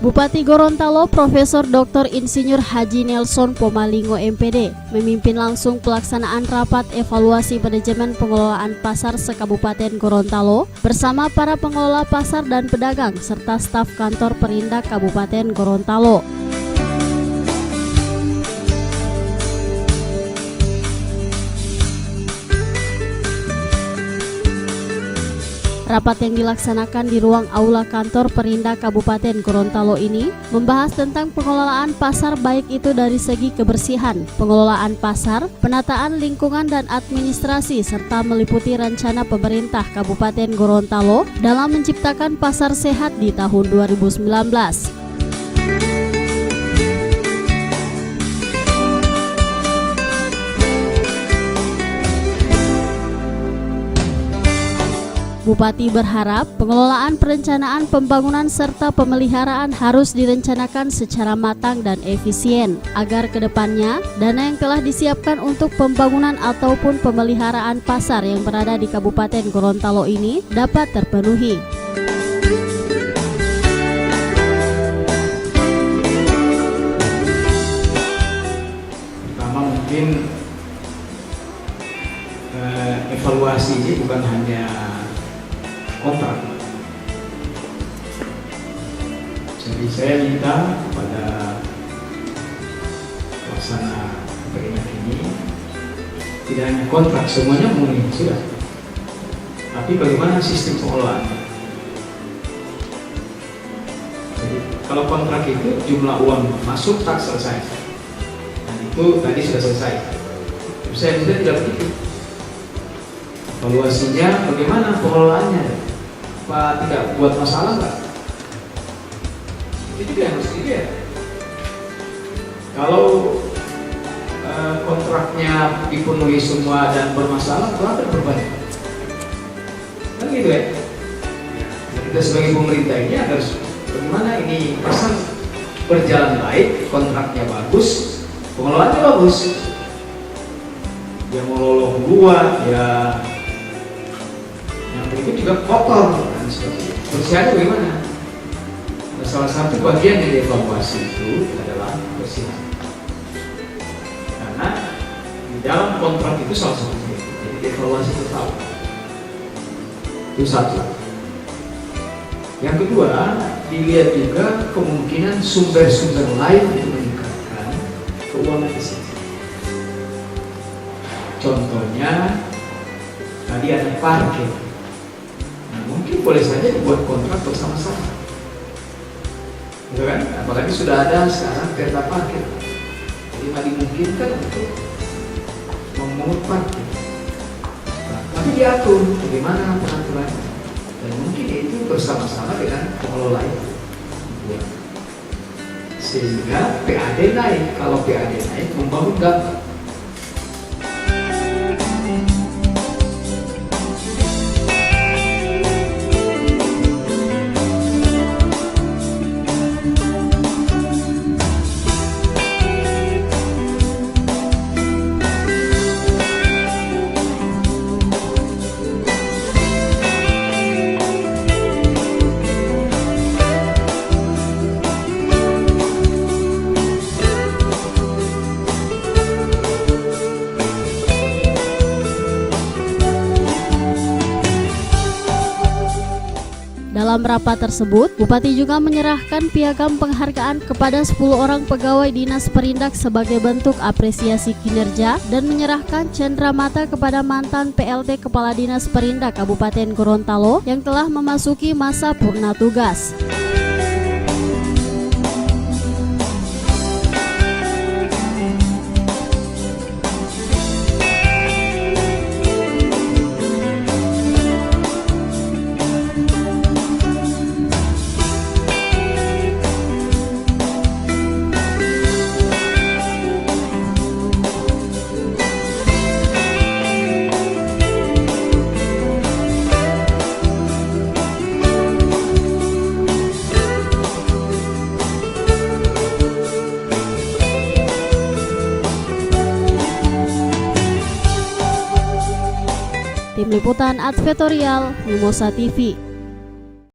Bupati Gorontalo Profesor Dr. Insinyur Haji Nelson Pomalingo MPD memimpin langsung pelaksanaan rapat evaluasi manajemen pengelolaan pasar se-Kabupaten Gorontalo bersama para pengelola pasar dan pedagang serta staf kantor Perindak Kabupaten Gorontalo. Rapat yang dilaksanakan di ruang aula kantor Perindak Kabupaten Gorontalo ini membahas tentang pengelolaan pasar baik itu dari segi kebersihan, pengelolaan pasar, penataan lingkungan dan administrasi serta meliputi rencana pemerintah Kabupaten Gorontalo dalam menciptakan pasar sehat di tahun 2019. Bupati berharap pengelolaan perencanaan pembangunan serta pemeliharaan harus direncanakan secara matang dan efisien agar kedepannya dana yang telah disiapkan untuk pembangunan ataupun pemeliharaan pasar yang berada di Kabupaten Gorontalo ini dapat terpenuhi. Pertama mungkin evaluasi ini bukan hanya kontrak. Jadi saya minta kepada pelaksana perindak ini tidak hanya kontrak, semuanya murni sudah. Tapi bagaimana sistem pengelolaan? Jadi kalau kontrak itu jumlah uang masuk tak selesai, dan itu tadi sudah selesai. Saya minta tidak begitu. Evaluasinya bagaimana pengelolaannya? Apa tidak buat masalah nggak? Itu juga yang harus dilihat. Kalau kontraknya dipenuhi semua dan bermasalah, kenapa berbanyak? Kan gitu ya. Kita sebagai pemerintah ini harus bagaimana ini pasar berjalan baik, kontraknya bagus, pengelolaannya bagus. Dia meloloh dua, ya yang berikut juga kotor. Bersihannya bagaimana? Nah, salah satu bagian dari evaluasi itu adalah bersihan. Karena di dalam kontrak itu salah satunya itu. Jadi evaluasi itu tahu. Itu satu. Yang kedua, dilihat juga kemungkinan sumber-sumber lain untuk meningkatkan keuangan di situ. Contohnya, tadi ada parkir. Mungkin boleh saja dibuat kontrak bersama-sama, gitu kan? Apalagi sudah ada sekarang kereta parkir, jadi nggak dimungkinkan untuk memungut parkir. Tapi diatur bagaimana peraturannya, dan mungkin itu bersama-sama dengan pengelola itu, sehingga PAD naik. Kalau PAD naik, membangun gampang. Dalam rapat tersebut, Bupati juga menyerahkan piagam penghargaan kepada 10 orang pegawai Dinas Perindak sebagai bentuk apresiasi kinerja dan menyerahkan cenderamata kepada mantan PLT Kepala Dinas Perindak Kabupaten Gorontalo yang telah memasuki masa purna tugas. Tim Liputan Advertorial Mimosa TV.